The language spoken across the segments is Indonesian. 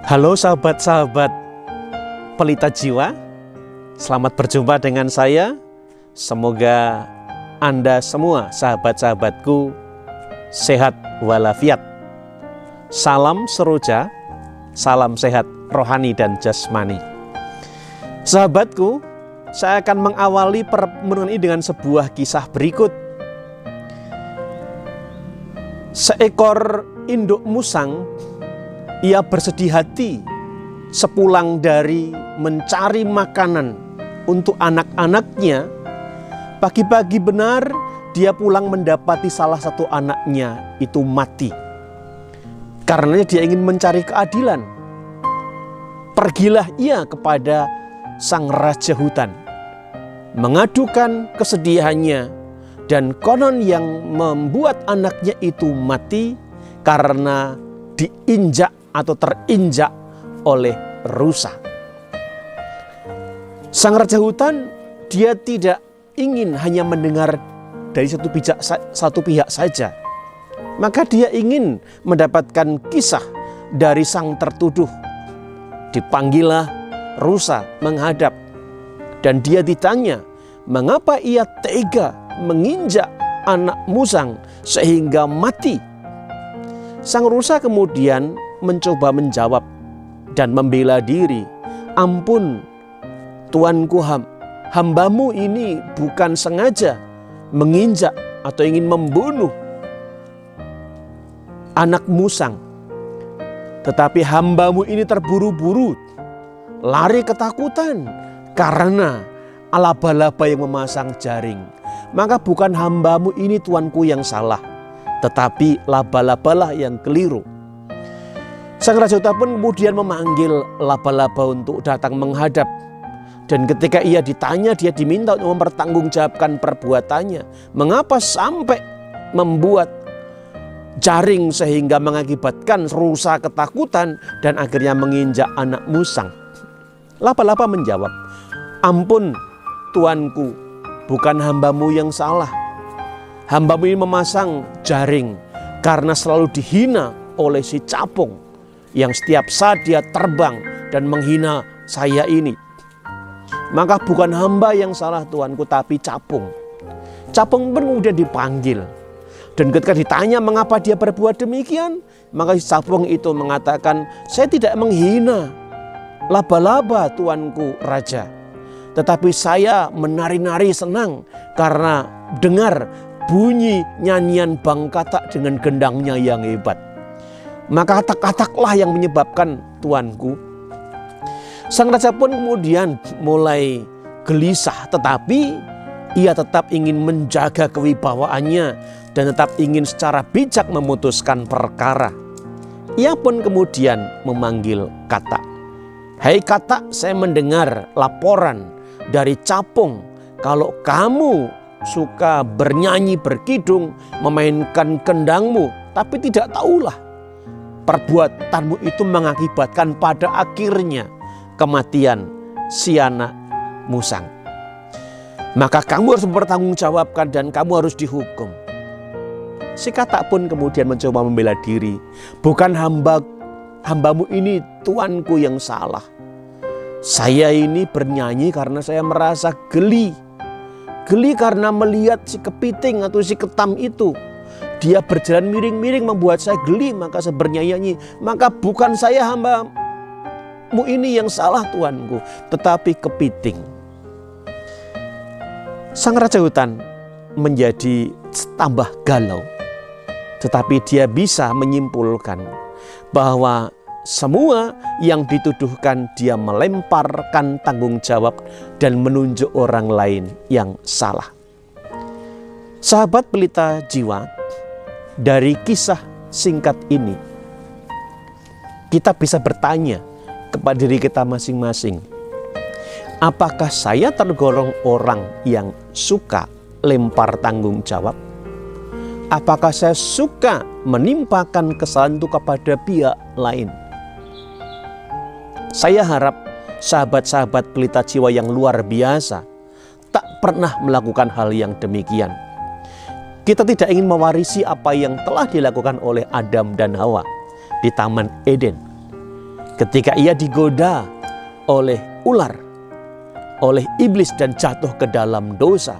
Halo sahabat-sahabat Pelita Jiwa, selamat berjumpa dengan saya. Semoga Anda semua, sahabat-sahabatku, sehat walafiat. Salam seroja, salam sehat rohani dan jasmani. Sahabatku, saya akan mengawali pertemuan ini dengan sebuah kisah berikut. Seekor induk musang, ia bersedih hati sepulang dari mencari makanan untuk anak-anaknya. Pagi-pagi benar dia pulang mendapati salah satu anaknya itu mati. Karenanya dia ingin mencari keadilan. Pergilah ia kepada sang raja hutan, mengadukan kesedihannya, dan konon yang membuat anaknya itu mati karena diinjak atau terinjak oleh rusa. Sang raja hutan, dia tidak ingin hanya mendengar dari satu pihak saja. Maka dia ingin mendapatkan kisah dari sang tertuduh. Dipanggillah rusa menghadap, dan dia ditanya mengapa ia tega menginjak anak musang sehingga mati. Sang rusa kemudian mencoba menjawab dan membela diri. Ampun tuanku, hambamu ini bukan sengaja menginjak atau ingin membunuh anak musang. Tetapi hambamu ini terburu-buru, lari ketakutan karena laba-laba yang memasang jaring. Maka bukan hambamu ini tuanku yang salah, tetapi laba-labalah yang keliru. Sang raja hutan pun kemudian memanggil laba-laba untuk datang menghadap. Dan ketika ia ditanya, dia diminta untuk mempertanggungjawabkan perbuatannya. Mengapa sampai membuat jaring sehingga mengakibatkan rusa ketakutan dan akhirnya menginjak anak musang? Laba-laba menjawab, ampun tuanku, bukan hambamu yang salah. Hambamu ini memasang jaring karena selalu dihina oleh si capung yang setiap saat dia terbang dan menghina saya ini. Maka bukan hamba yang salah tuanku, tapi capung. Capung pun kemudian dipanggil. Dan ketika ditanya mengapa dia berbuat demikian, maka si capung itu mengatakan, saya tidak menghina laba-laba tuanku raja, tetapi saya menari-nari senang karena dengar bunyi nyanyian Bangkatak dengan gendangnya yang hebat. Maka katak-kataklah yang menyebabkan tuanku. Sang raja pun kemudian mulai gelisah, tetapi ia tetap ingin menjaga kewibawaannya dan tetap ingin secara bijak memutuskan perkara. Ia pun kemudian memanggil Katak. Hai Katak, saya mendengar laporan dari capung kalau kamu suka bernyanyi, berkidung, memainkan kendangmu, tapi tidak tahulah perbuatanmu itu mengakibatkan pada akhirnya kematian si anak musang. Maka kamu harus mempertanggungjawabkan dan kamu harus dihukum. Si Katak pun kemudian mencoba membela diri. Bukan hambamu ini tuanku yang salah. Saya ini bernyanyi karena saya merasa geli. Geli karena melihat si kepiting atau si ketam itu. Dia berjalan miring-miring membuat saya geli, maka saya bernyanyi. Maka bukan saya hambamu ini yang salah tuanku, tetapi kepiting. Sang raja hutan menjadi tambah galau. Tetapi dia bisa menyimpulkan bahwa semua yang dituduhkan dia melemparkan tanggung jawab dan menunjuk orang lain yang salah. Sahabat Pelita Jiwa, dari kisah singkat ini kita bisa bertanya kepada diri kita masing-masing. Apakah saya tergolong orang yang suka lempar tanggung jawab? Apakah saya suka menimpakan kesalahan itu kepada pihak lain? Saya harap sahabat-sahabat Pelita Jiwa yang luar biasa tak pernah melakukan hal yang demikian. Kita tidak ingin mewarisi apa yang telah dilakukan oleh Adam dan Hawa di Taman Eden. ketika ia digoda oleh ular, oleh iblis dan jatuh ke dalam dosa.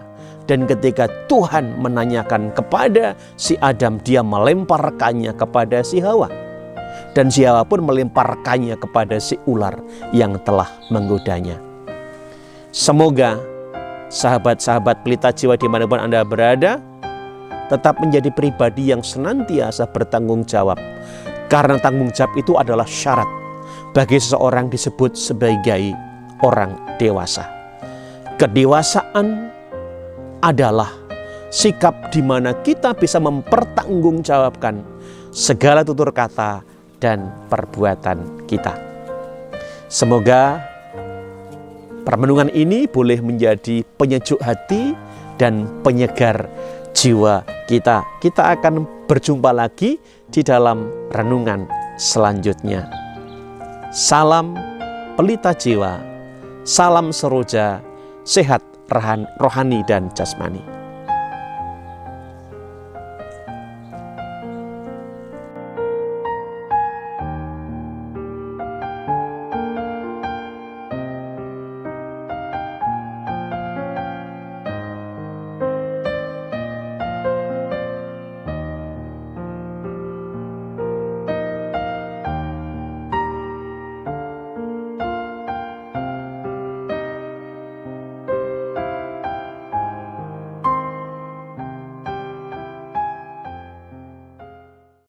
Dan ketika Tuhan menanyakan kepada si Adam, dia melemparkannya kepada si Hawa. Dan si Hawa pun melemparkannya kepada si ular yang telah menggodanya. Semoga sahabat-sahabat Pelita Jiwa dimanapun Anda berada, tetap menjadi pribadi yang senantiasa bertanggung jawab. Karena tanggung jawab itu adalah syarat bagi seseorang disebut sebagai orang dewasa. Kedewasaan adalah sikap di mana kita bisa mempertanggungjawabkan segala tutur kata dan perbuatan kita. Semoga permenungan ini boleh menjadi penyejuk hati dan penyegar jiwa kita. Kita akan berjumpa lagi di dalam renungan selanjutnya. Salam Pelita Jiwa, salam seroja, sehat rohani dan jasmani.